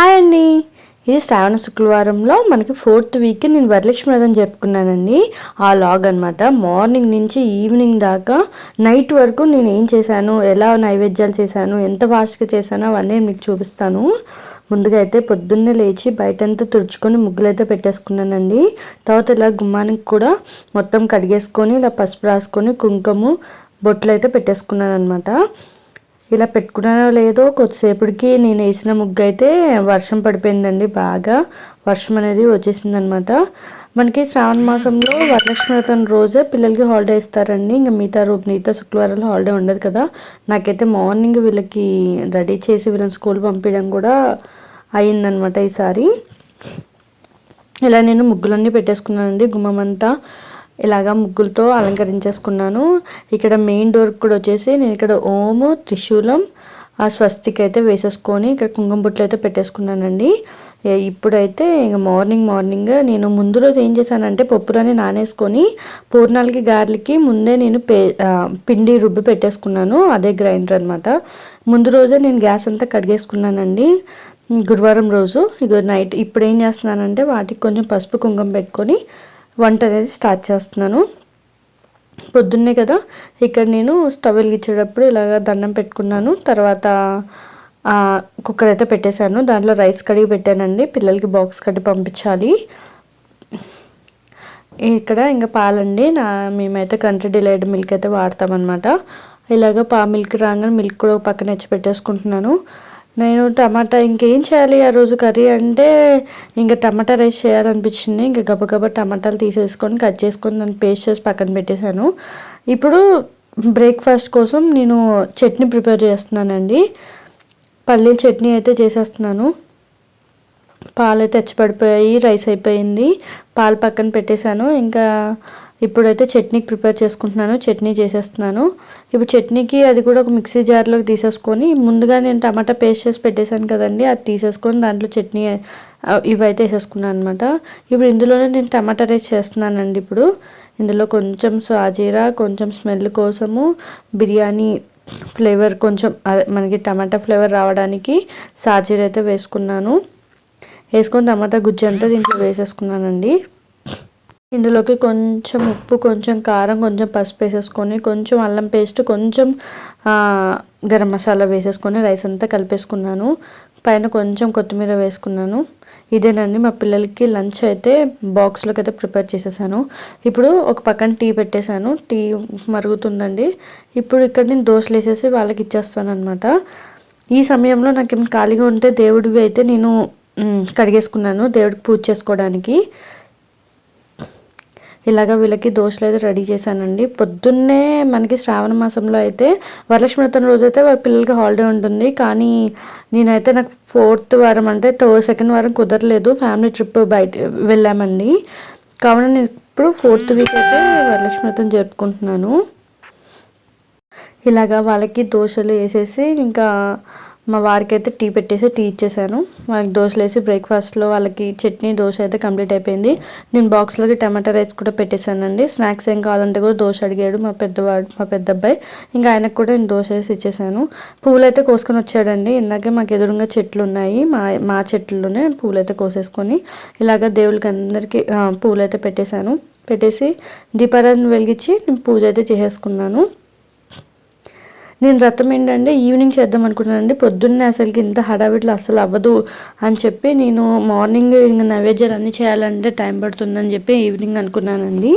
Hi అండి. ఇది శ్రావణ శుక్రవారంలో మనకి 4th వీక్ నేను వరలక్ష్మి వ్రతం జరుపుకున్నానండి. ఆ లాగ్ అనమాట. మార్నింగ్ నుంచి ఈవినింగ్ దాకా నైట్ వరకు నేను ఏం చేశాను, ఎలా నైవేద్యాలు చేశాను, ఎంత ఫాస్ట్గా చేశానో అవన్నీ మీకు చూపిస్తాను. ముందుగా అయితే పొద్దున్నే లేచి బయటంతా తుడుచుకొని ముగ్గులైతే పెట్టేసుకున్నానండి. తర్వాత ఇలా గుమ్మానికి కూడా మొత్తం కడిగేసుకొని ఇలా పసుపు రాసుకొని కుంకుమ బొట్లు అయితే పెట్టేసుకున్నాను అనమాట. ఇలా పెట్టుకున్నానో లేదో కొద్దిసేపటికి నేను వేసిన ముగ్గు అయితే వర్షం పడిపోయిందండి. బాగా వర్షం అనేది వచ్చేసింది అనమాట. మనకి శ్రావణ మాసంలో వరలక్ష్మి వ్రతం రోజే పిల్లలకి హాలిడే ఇస్తారండి. ఇంకా మిగతా శుక్రవారాలు హాలిడే ఉండదు కదా. నాకైతే మార్నింగ్ వీళ్ళకి రెడీ చేసి వీళ్ళని స్కూల్ పంపించడం కూడా అయ్యిందనమాట. ఈసారి ఇలా నేను ముగ్గులన్నీ పెట్టేసుకున్నానండి. గుమ్మమంతా ఇలాగా ముగ్గులతో అలంకరించేసుకున్నాను. ఇక్కడ మెయిన్ డోర్కి కూడా వచ్చేసి నేను ఇక్కడ ఓము, త్రిశూలం, ఆ స్వస్తిక్ అయితే వేసేసుకొని ఇక్కడ కుంకుమ బొట్లు అయితే పెట్టేసుకున్నానండి. ఇప్పుడైతే ఇంక మార్నింగ్ నేను ముందు రోజు ఏం చేశానంటే పప్పులని నానేసుకొని పూర్ణాలకి గారెలకి ముందే నేను పిండి రుబ్బి పెట్టేసుకున్నాను. అదే గ్రైండర్ అనమాట. ముందు రోజే నేను గ్యాస్ అంతా కడిగేసుకున్నానండి. గురువారం రోజు ఇక నైట్ ఇప్పుడు ఏం చేస్తున్నానంటే వాటికి కొంచెం పసుపు కుంకుమ పెట్టుకొని వంట అనేది స్టార్ట్ చేస్తున్నాను. పొద్దున్నే కదా ఇక్కడ నేను స్టవ్ వెలిగించేటప్పుడు ఇలాగ దండం పెట్టుకున్నాను. తర్వాత కుక్కర్ అయితే పెట్టేశాను. దాంట్లో రైస్ కడిగి పెట్టానండి. పిల్లలకి బాక్స్ కట్టి పంపించాలి. ఇక్కడ ఇంకా పాలండి. మేమైతే కంట్రీ డిలైట్ మిల్క్ అయితే వాడతామన్నమాట. ఇలాగ మిల్క్ రాగానే మిల్క్ కూడా పక్కన ఎచ్చి పెట్టేసుకుంటున్నాను. నేను టమాటా ఇంకేం చేయాలి ఆ రోజు కర్రీ అంటే ఇంకా టమాటా రైస్ చేయాలనిపించింది. ఇంకా గబగబా టమాటాలు తీసేసుకొని కట్ చేసుకొని దాన్ని పేస్ట్ చేసి పక్కన పెట్టేశాను. ఇప్పుడు బ్రేక్ఫాస్ట్ కోసం నేను చట్నీ ప్రిపేర్ చేస్తున్నానండి. పల్లీల చట్నీ అయితే చేసేస్తున్నాను. పాలు అయితే పడిపోయాయి, రైస్ అయిపోయింది. పాలు పక్కన పెట్టేశాను. ఇంకా ఇప్పుడైతే చట్నీకి ప్రిపేర్ చేసుకుంటున్నాను. చట్నీ చేసేస్తున్నాను. ఇప్పుడు చట్నీకి అది కూడా ఒక మిక్సీ జార్లోకి తీసేసుకొని ముందుగా నేను టమాటా పేస్ట్ చేసి పెట్టేశాను కదండి, అది తీసేసుకొని దాంట్లో చట్నీ ఇవైతే వేసేసుకున్నాను అనమాట. ఇప్పుడు ఇందులోనే నేను టమాటా రైస్ చేస్తున్నానండి. ఇప్పుడు ఇందులో కొంచెం సాజీరా, కొంచెం స్మెల్ కోసము, బిర్యానీ ఫ్లేవర్ కొంచెం మనకి టమాటా ఫ్లేవర్ రావడానికి సాజీరా అయితే వేసుకున్నాను. వేసుకొని టమాటా గుజ్జు అంతా దీంట్లో వేసేసుకున్నానండి. ఇందులోకి కొంచెం ఉప్పు, కొంచెం కారం, కొంచెం పసుపు వేసేసుకొని కొంచెం అల్లం పేస్ట్, కొంచెం గరం మసాలా వేసేసుకొని రైస్ అంతా కలిపేసుకున్నాను. పైన కొంచెం కొత్తిమీర వేసుకున్నాను. ఇదేనండి మా పిల్లలకి లంచ్ అయితే బాక్స్లోకి అయితే ప్రిపేర్ చేసేసాను. ఇప్పుడు ఒక పక్కన టీ పెట్టేశాను. టీ మరుగుతుందండి. ఇప్పుడు ఇక్కడ నేను దోశలు వేసేసి వాళ్ళకి ఇచ్చేస్తాను అనమాట. ఈ సమయంలో నాకు ఏమైనా ఖాళీగా ఉంటే దేవుడివి అయితే నేను కడిగేసుకున్నాను దేవుడికి పూజ చేసుకోవడానికి. ఇలాగ వీళ్ళకి దోశలు అయితే రెడీ చేశానండి. పొద్దున్నే మనకి శ్రావణ మాసంలో అయితే వరలక్ష్మి వ్రతం రోజు అయితే వాళ్ళ పిల్లలకి హాలిడే ఉంటుంది. కానీ నేనైతే నాకు 4th వారం అంటే 2nd వారం కుదరలేదు. ఫ్యామిలీ ట్రిప్ బయట వెళ్ళామండి. కావున నేను ఇప్పుడు 4th వీక్ అయితే వరలక్ష్మి వ్రతం జరుపుకుంటున్నాను. ఇలాగా వాళ్ళకి దోశలు వేసేసి ఇంకా మా వారికి అయితే టీ పెట్టేసి టీ ఇచ్చేసాను. వాళ్ళకి దోశలు వేసి బ్రేక్ఫాస్ట్లో వాళ్ళకి చట్నీ దోశ అయితే కంప్లీట్ అయిపోయింది. నేను బాక్స్లోకి టమాటా రైస్ కూడా పెట్టేశానండి. స్నాక్స్ ఏం కావాలంటే కూడా దోశ అడిగాడు మా పెద్ద అబ్బాయి. ఇంకా ఆయనకు కూడా నేను దోశ వేసి ఇచ్చేసాను. పూలు అయితే కోసుకొని వచ్చాడండి. ఇందాకే మాకు ఎదురుగా చెట్లు ఉన్నాయి. మా చెట్లలోనే పూలు అయితే కోసేసుకొని ఇలాగ దేవుళ్ళకి అందరికీ పూలు అయితే పెట్టేసి దీపారాధన వెలిగించి నేను పూజ అయితే చేసేసుకున్నాను. నేను వ్రతం ఏంటంటే ఈవినింగ్ చేద్దాం అనుకున్నానండి. పొద్దున్నే అసలుకి ఇంత హడావిడిలో అస్సలు అవ్వదు అని చెప్పి నేను మార్నింగ్ ఇంకా నైవేద్యాలు అన్నీ చేయాలంటే టైం పడుతుందని చెప్పి ఈవినింగ్ అనుకున్నానండి.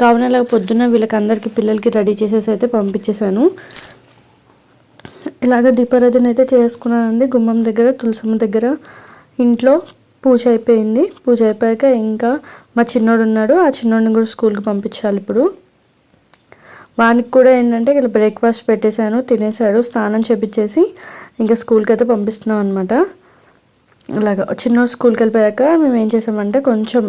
కావున ఇలా పొద్దున్న వీళ్ళకి అందరికీ పిల్లలకి రెడీ చేసేసి అయితే పంపించేశాను. ఇలాగ దీపారాధన అయితే చేసుకున్నానండి. గుమ్మం దగ్గర, తులసమ్మ దగ్గర. ఇంట్లో పూజ అయిపోయింది. పూజ అయిపోయాక ఇంకా మా చిన్నోడు ఉన్నాడు. ఆ చిన్నోడిని కూడా స్కూల్కి పంపించాలి. ఇప్పుడు వానికి కూడా ఏంటంటే ఇలా బ్రేక్ఫాస్ట్ పెట్టేశాను, తినేసాడు. స్నానం చేపించేసి ఇంకా స్కూల్కి అయితే పంపిస్తున్నాం అనమాట. ఇలాగ చిన్న స్కూల్కి వెళ్ళిపోయాక మేము ఏం చేసామంటే కొంచెం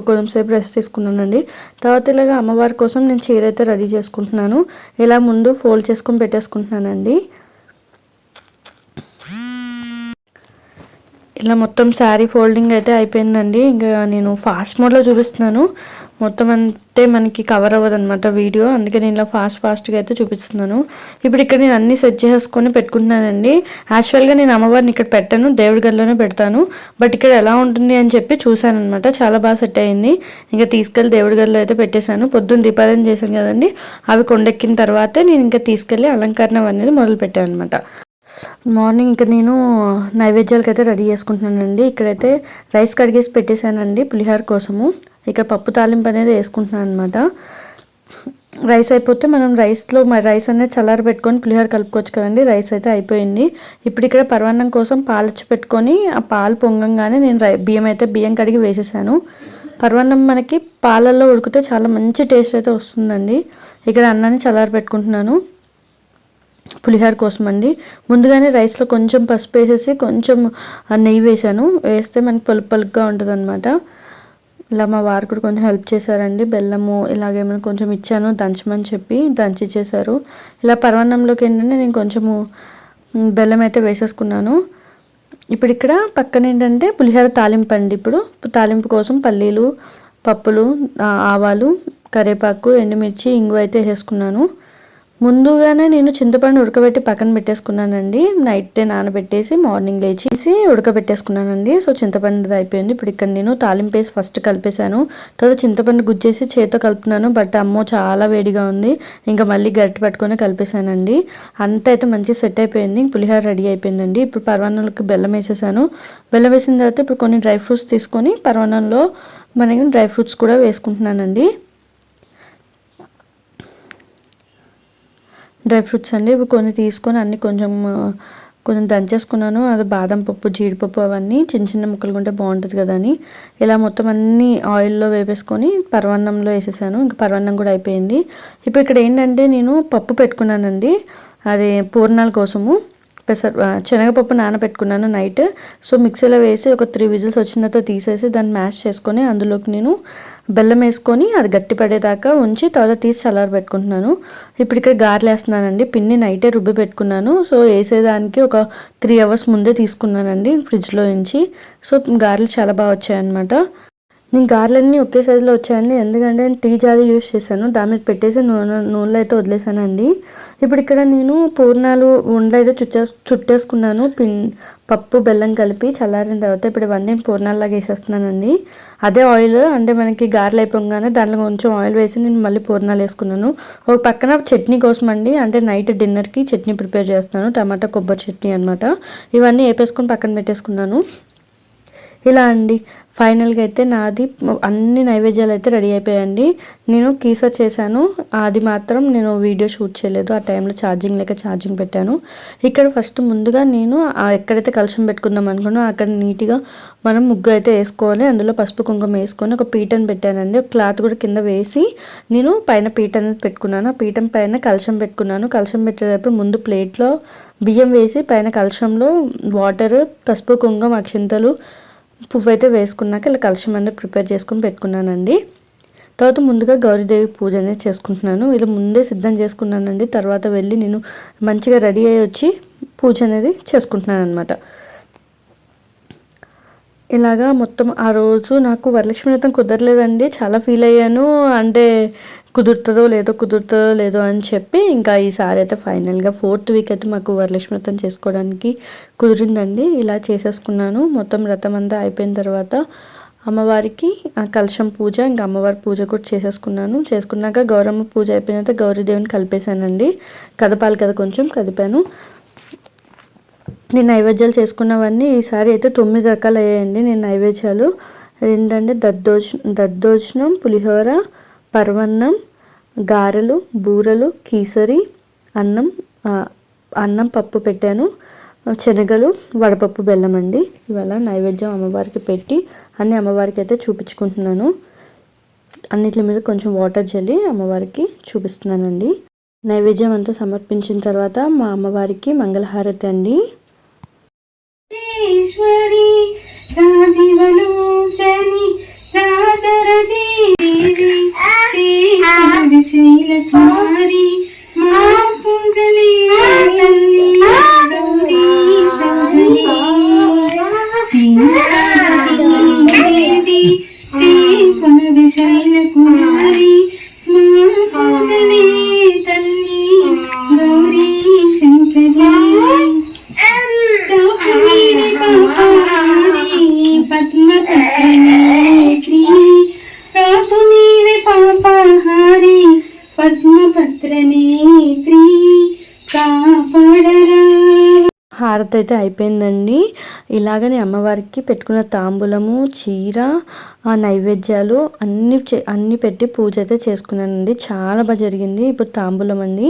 కొంచెంసేపు రెస్ట్ తీసుకున్నానండి. తర్వాత ఇలాగ అమ్మవారి కోసం నేను చీర అయితే రెడీ చేసుకుంటున్నాను. ఇలా ముందు ఫోల్డ్ చేసుకొని పెట్టేసుకుంటున్నానండి. ఇలా మొత్తం శారీ ఫోల్డింగ్ అయితే అయిపోయిందండి. ఇంకా నేను ఫాస్ట్ మోడ్లో చూపిస్తున్నాను. మొత్తం అంటే మనకి కవర్ అవ్వదు అనమాట వీడియో, అందుకే నేను ఇలా ఫాస్ట్గా అయితే చూపిస్తున్నాను. ఇప్పుడు ఇక్కడ నేను అన్నీ సెట్ చేసుకొని పెట్టుకుంటున్నానండి. యాక్చువల్గా నేను అమ్మవారిని ఇక్కడ పెట్టాను, దేవుడి గదిలోనే పెడతాను. బట్ ఇక్కడ ఎలా ఉంటుంది అని చెప్పి చూశాను అనమాట. చాలా బాగా సెట్ అయింది. ఇంకా తీసుకెళ్ళి దేవుడి గదిలో అయితే పెట్టేశాను. పొద్దున్న దీపారాధన చేశాను కదండి, అవి కొండెక్కిన తర్వాతే నేను ఇంకా తీసుకెళ్ళి అలంకరణ అనేది మొదలు పెట్టాను అనమాట. మార్నింగ్ ఇక్కడ నేను నైవేద్యాలకు అయితే రెడీ చేసుకుంటున్నానండి. ఇక్కడైతే రైస్ కడిగేసి పెట్టేశానండి పులిహోర కోసము. ఇక్కడ పప్పు తాలింపు అనేది వేసుకుంటున్నాను అనమాట. రైస్ అయిపోతే మనం రైస్ అనేది చల్లారి పెట్టుకొని పులిహోర కలుపుకోవచ్చు కదండి. రైస్ అయితే అయిపోయింది. ఇప్పుడు ఇక్కడ పరమాన్నం కోసం పాలచ్చి పెట్టుకొని ఆ పాలు పొంగంగానే నేను బియ్యం కడిగి వేసేసాను. పరమాన్నం మనకి పాలల్లో ఉడికితే చాలా మంచి టేస్ట్ అయితే వస్తుందండి. ఇక్కడ అన్నాన్ని చల్లారి పెట్టుకుంటున్నాను పులిహోర కోసం అండి. ముందుగానే రైస్లో కొంచెం పసుపు వేసేసి కొంచెం నెయ్యి వేసాను. వేస్తే మనకి పలుపుగా ఉంటుంది అనమాట. ఇలా మా వారు కూడా కొంచెం హెల్ప్ చేశారండి. బెల్లము ఇలాగేమైనా కొంచెం ఇచ్చాను దంచమని చెప్పి దంచి ఇచ్చేసారు. ఇలా పరమాన్నంలోకి ఏంటంటే నేను కొంచెము బెల్లం అయితే వేసేసుకున్నాను. ఇప్పుడు ఇక్కడ పక్కన ఏంటంటే పులిహోర తాలింపు అండి. ఇప్పుడు తాలింపు కోసం పల్లీలు, పప్పులు, ఆవాలు, కరివేపాకు, ఎండుమిర్చి, ఇంగువ అయితే వేసేసుకున్నాను. ముందుగానే నేను చింతపండు ఉడకబెట్టి పక్కన పెట్టేసుకున్నానండి. నైట్ నానబెట్టేసి మార్నింగ్ లేచేసి ఉడకబెట్టేసుకున్నానండి. సో చింతపండు అయిపోయింది. ఇప్పుడు ఇక్కడ నేను తాలింపు వేసి ఫస్ట్ కలిపేశాను. తర్వాత చింతపండు గుజ్జేసి చేతితో కలుపుతున్నాను. బట్ అమ్మో చాలా వేడిగా ఉంది. ఇంకా మళ్ళీ గరిటె పట్టుకొని కలిపేశానండి. అంతా అయితే మంచిగా సెట్ అయిపోయింది. పులిహోర రెడీ అయిపోయిందండి. ఇప్పుడు పరమాన్నంలోకి బెల్లం వేసేసాను. బెల్లం వేసిన తర్వాత ఇప్పుడు కొన్ని డ్రై ఫ్రూట్స్ తీసుకొని పరమాన్నంలో మనకి డ్రై ఫ్రూట్స్ కూడా వేసుకుంటున్నానండి. డ్రై ఫ్రూట్స్ అండి ఇవి కొన్ని తీసుకొని అన్నీ కొంచెం దంచేసుకున్నాను. అది బాదం పప్పు, జీడిపప్పు అవన్నీ చిన్న చిన్న ముక్కలు ఉంటే బాగుంటుంది కదా అని ఇలా మొత్తం అన్నీ ఆయిల్లో వేపేసుకొని పరమాన్నంలో వేసేసాను. ఇంకా పరమాన్నం కూడా అయిపోయింది. ఇప్పుడు ఇక్కడ ఏంటంటే నేను పప్పు పెట్టుకున్నానండి. అది పూర్ణాల కోసము శనగపప్పు నానబెట్టుకున్నాను నైట్. సో మిక్సీలో వేసి ఒక 3 విజిల్స్ వచ్చిన తర్వాత తీసేసి దాన్ని మ్యాష్ చేసుకొని అందులోకి నేను బెల్లం వేసుకొని అది గట్టి పడేదాకా ఉంచి తర్వాత తీసి చల్లారి పెట్టుకుంటున్నాను. ఇప్పుడు ఇక్కడ గారెలు వేస్తున్నానండి. పిండి నైటే రుబ్బి పెట్టుకున్నాను. సో వేసేదానికి ఒక 3 అవర్స్ ముందే తీసుకున్నానండి ఫ్రిడ్జ్లో నుంచి. సో గారెలు చాలా బాగా వచ్చాయన్నమాట. నేను గారెలన్నీ ఒకే సైజులో వచ్చాయండి. ఎందుకంటే నేను టీ జాలి యూజ్ చేశాను. దాని మీద పెట్టేసి నూనెలో అయితే వదిలేసానండి. ఇప్పుడు ఇక్కడ నేను పూర్ణాలు ఉండలు అయితే చుట్టేసుకున్నాను. పప్పు బెల్లం కలిపి చల్లారిన తర్వాత ఇప్పుడు ఇవన్నీ పూర్ణాలలాగా వేసేస్తున్నానండి. అదే ఆయిల్ అంటే మనకి గారెలు అయిపోగానే దాంట్లో కొంచెం ఆయిల్ వేసి నేను మళ్ళీ పూర్ణాలు వేసుకున్నాను. ఒక పక్కన చట్నీ కోసం అండి, అంటే నైట్ డిన్నర్కి చట్నీ ప్రిపేర్ చేస్తున్నాను. టమాటా కొబ్బరి చట్నీ అనమాట. ఇవన్నీ వేపేసుకొని పక్కన పెట్టేసుకున్నాను. ఇలా అండి ఫైనల్గా అయితే నాది అన్ని నైవేద్యాలు అయితే రెడీ అయిపోయాయండి. నేను కీసర్ చేశాను. అది మాత్రం నేను వీడియో షూట్ చేయలేదు. ఆ టైంలో ఛార్జింగ్ పెట్టాను. ఇక్కడ ఫస్ట్ ముందుగా నేను ఎక్కడైతే కలశం పెట్టుకుందాం అనుకున్నానో అక్కడ నీట్గా మనం ముగ్గు అయితే వేసుకోవాలి. అందులో పసుపు కుంకుమ వేసుకొని ఒక పీటను పెట్టానండి. ఒక క్లాత్ కూడా కింద వేసి నేను పైన పీట అనేది పెట్టుకున్నాను. ఆ పీఠం పైన కలశం పెట్టుకున్నాను. కలశం పెట్టేటప్పుడు ముందు ప్లేట్లో బియ్యం వేసి పైన కలశంలో వాటర్, పసుపు కుంకుమ, అక్షింతలు, పువ్వు అయితే వేసుకున్నాక ఇలా కలశం అనేది ప్రిపేర్ చేసుకుని పెట్టుకున్నానండి. తర్వాత ముందుగా గౌరీదేవి పూజ అనేది చేసుకుంటున్నాను. ఇలా ముందే సిద్ధం చేసుకున్నానండి. తర్వాత వెళ్ళి నేను మంచిగా రెడీ అయ్యి వచ్చి పూజ అనేది చేసుకుంటున్నాను అనమాట. ఇలాగా మొత్తం ఆ రోజు నాకు వరలక్ష్మి వ్రతం కుదరలేదండి. చాలా ఫీల్ అయ్యాను. అంటే కుదురుతుందో లేదో అని చెప్పి ఇంకా ఈసారి అయితే ఫైనల్గా 4th వీక్ అయితే మాకు వరలక్ష్మి వ్రతం చేసుకోవడానికి కుదిరిందండి. ఇలా చేసేసుకున్నాను. మొత్తం వ్రతం అంతా అయిపోయిన తర్వాత అమ్మవారికి కలశం పూజ, ఇంకా అమ్మవారి పూజ కూడా చేసుకున్నాక గౌరమ్మ పూజ అయిపోయిన తర్వాత గౌరీదేవిని కలిపేశానండి. కదపాలి కదా, కొంచెం కదిపాను. నేను నైవేద్యాలు చేసుకున్నవన్నీ ఈసారి అయితే 9 రకాలు అయ్యాయండి. నేను నైవేద్యాలు ఏంటంటే దద్దోజనం, పులిహోర, పరవన్నం, గారెలు, బూరెలు, కీసరి, అన్నం పప్పు పెట్టాను, శనగలు, వడపప్పు, బెల్లం అండి. ఇవాళ నైవేద్యం అమ్మవారికి పెట్టి అన్ని అమ్మవారికి అయితే చూపించుకుంటున్నాను. అన్నిటి మీద కొంచెం వాటర్ జల్లి అమ్మవారికి చూపిస్తున్నానండి. నైవేద్యం అంతా సమర్పించిన తర్వాత మా అమ్మవారికి మంగళహారతి అండి. శైలకుమారి మా పూజలే తల్లి గౌరీ శంకరి సీతాదేవి చేకొనవి శైలకుమారి మా పూజలే తల్లి గౌరీ శంకరి కాపునీవే పాపహారి పద్మపత్రనేత్రి కాపునీవే పాపహారి పద్మపత్రనేత్రి కాపాడరా. హారతి అయితే అయిపోయిందండి. ఇలాగనే అమ్మవారికి పెట్టుకున్న తాంబూలము, చీర, ఆ నైవేద్యాలు అన్నీ పెట్టి పూజ అయితే చేసుకున్నానండి. చాలా బాగా జరిగింది. ఇప్పుడు తాంబూలం అండి.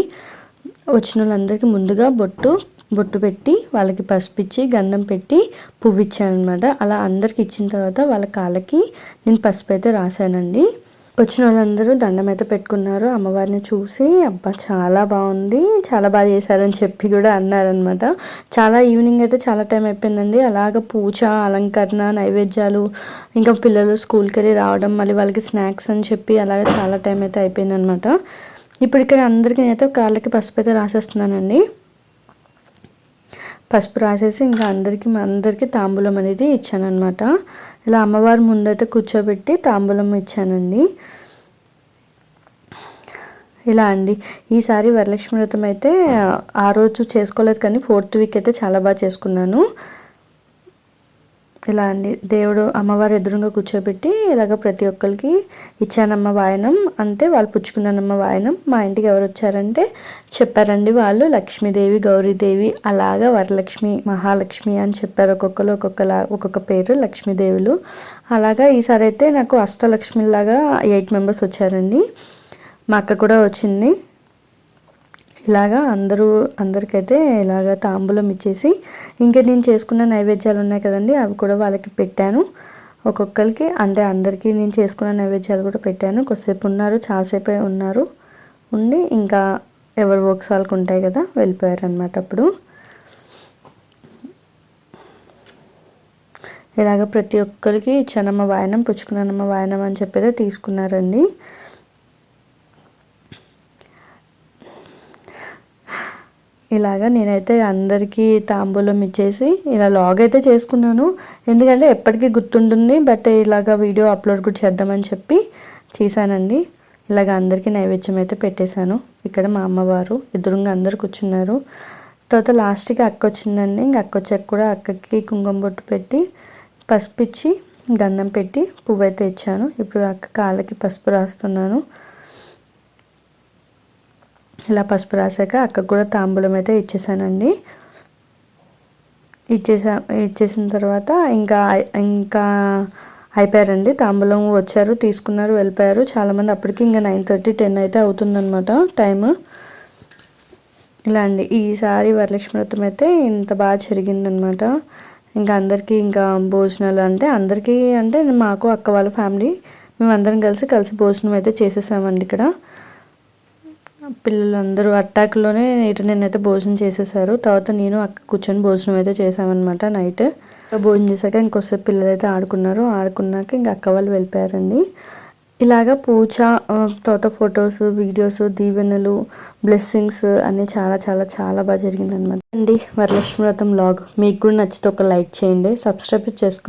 వచ్చిన వాళ్ళందరికీ ముందుగా బొట్టు పెట్టి వాళ్ళకి పసుపు ఇచ్చి గంధం పెట్టి పువ్వు ఇచ్చాను అనమాట. అలా అందరికి ఇచ్చిన తర్వాత వాళ్ళ కాళ్ళకి నేను పసుపు అయితే రాశానండి. వచ్చిన వాళ్ళందరూ దండం అయితే పెట్టుకున్నారు. అమ్మవారిని చూసి అబ్బా చాలా బాగుంది, చాలా బాగా చేశారని చెప్పి కూడా అన్నారనమాట. చాలా ఈవినింగ్ అయితే చాలా టైం అయిపోయిందండి. అలాగ పూజ, అలంకరణ, నైవేద్యాలు, ఇంకా పిల్లలు స్కూల్కి వెళ్ళి రావడం, మళ్ళీ వాళ్ళకి స్నాక్స్ అని చెప్పి అలాగే చాలా టైం అయితే అయిపోయిందనమాట. ఇప్పుడు ఇక్కడ అందరికీ అయితే కాళ్ళకి పసుపు అయితే రాసేస్తున్నానండి. పసుపు రాసేసి ఇంకా అందరికీ తాంబూలం అనేది ఇచ్చానమాట. ఇలా అమ్మవారి ముందైతే కూర్చోబెట్టి తాంబూలం ఇచ్చానండి. ఇలా అండి. ఈసారి వరలక్ష్మి వ్రతం అయితే ఆ రోజు చేసుకోలేదు, కానీ 4th వీక్ అయితే చాలా బాగా చేసుకున్నాను. ఇలా అండి. దేవుడు అమ్మవారు ఎదురుగా కూర్చోబెట్టి ఇలాగ ప్రతి ఒక్కరికి ఇచ్చానమ్మ వాయనం అంటే వాళ్ళు పుచ్చుకున్నానమ్మ వాయనం. మా ఇంటికి ఎవరు వచ్చారంటే చెప్పారండి వాళ్ళు లక్ష్మీదేవి, గౌరీదేవి, అలాగా వరలక్ష్మి, మహాలక్ష్మి అని చెప్పారు. ఒక్కొక్కరు ఒక్కొక్క పేరు లక్ష్మీదేవులు. అలాగా ఈసారి అయితే నాకు అష్టలక్ష్మిలాగా 8 మెంబర్స్ వచ్చారండి. మా అక్క కూడా వచ్చింది. ఇలాగా అందరికైతే ఇలాగ తాంబూలం ఇచ్చేసి ఇంకా నేను చేసుకున్న నైవేద్యాలు ఉన్నాయి కదండి, అవి కూడా వాళ్ళకి పెట్టాను. ఒక్కొక్కరికి అంటే అందరికీ నేను చేసుకున్న నైవేద్యాలు కూడా పెట్టాను. కొద్దిసేపు ఉన్నారు, చాలాసేపు ఉన్నారు. ఉండి ఇంకా ఎవరి వర్క్స్ వాళ్ళకు ఉంటాయి కదా, వెళ్ళిపోయారు అనమాట. అప్పుడు ఇలాగ ప్రతి ఒక్కరికి ఇచ్చానమ్మ వాయనం, పుచ్చుకున్నానమ్మ వాయనం అని చెప్పేది తీసుకున్నారండి. ఇలాగా నేనైతే అందరికీ తాంబూలం ఇచ్చేసి ఇలా లాగ్ అయితే చేసుకున్నాను. ఎందుకంటే ఎప్పటికీ గుర్తుంటుంది, బట్ ఇలాగ వీడియో అప్లోడ్ కూడా చేద్దామని చెప్పి చేశానండి. ఇలాగ అందరికీ నైవేద్యం అయితే పెట్టేశాను. ఇక్కడ మా అమ్మవారు ఎదురుగా అందరు కూర్చున్నారు. తర్వాత లాస్ట్కి అక్క వచ్చిందండి. ఇంక అక్క వచ్చాక కూడా అక్కకి కుంకుమ బొట్టు పెట్టి పసుపు ఇచ్చి గంధం పెట్టి పువ్వు అయితే ఇచ్చాను. ఇప్పుడు అక్క కాళ్ళకి పసుపు రాస్తున్నాను. ఇలా పసుపు రాసాక అక్కకు కూడా తాంబూలం అయితే ఇచ్చేసానండి. ఇచ్చేసిన తర్వాత ఇంకా అయిపోయారండి. తాంబూలం వచ్చారు, తీసుకున్నారు, వెళ్ళిపోయారు. చాలామంది అప్పటికి ఇంకా 9:30, 10 అయితే అవుతుందన్నమాట టైము. ఇలా అండి. ఈసారి వరలక్ష్మి వ్రతం అయితే ఇంత బాగా జరిగిందనమాట. ఇంకా అందరికీ ఇంకా భోజనాలు అందరికీ అంటే మాకు అక్క వాళ్ళ ఫ్యామిలీ మేమందరం కలిసి భోజనం అయితే చేసేసామండి. ఇక్కడ పిల్లలు అందరూ అట్టాక్లోనే నేనైతే భోజనం చేసేసారు. తర్వాత నేను అక్క కూర్చొని భోజనం అయితే చేసామన్నమాట. నైట్ భోజనం చేశాక ఇంకొకసారి పిల్లలు అయితే ఆడుకున్నాక ఇంకా అక్క వాళ్ళు వెళ్ళిపోయారండి. ఇలాగా పూజ, తర్వాత ఫొటోస్, వీడియోస్, దీవెనలు, బ్లెస్సింగ్స్ అన్నీ చాలా చాలా చాలా బాగా జరిగిందనమాట అండి. వరలక్ష్మి వ్రతం వ్లాగ్ మీకు కూడా నచ్చితే ఒక లైక్ చేయండి, సబ్స్క్రైబ్ చేసుకోండి.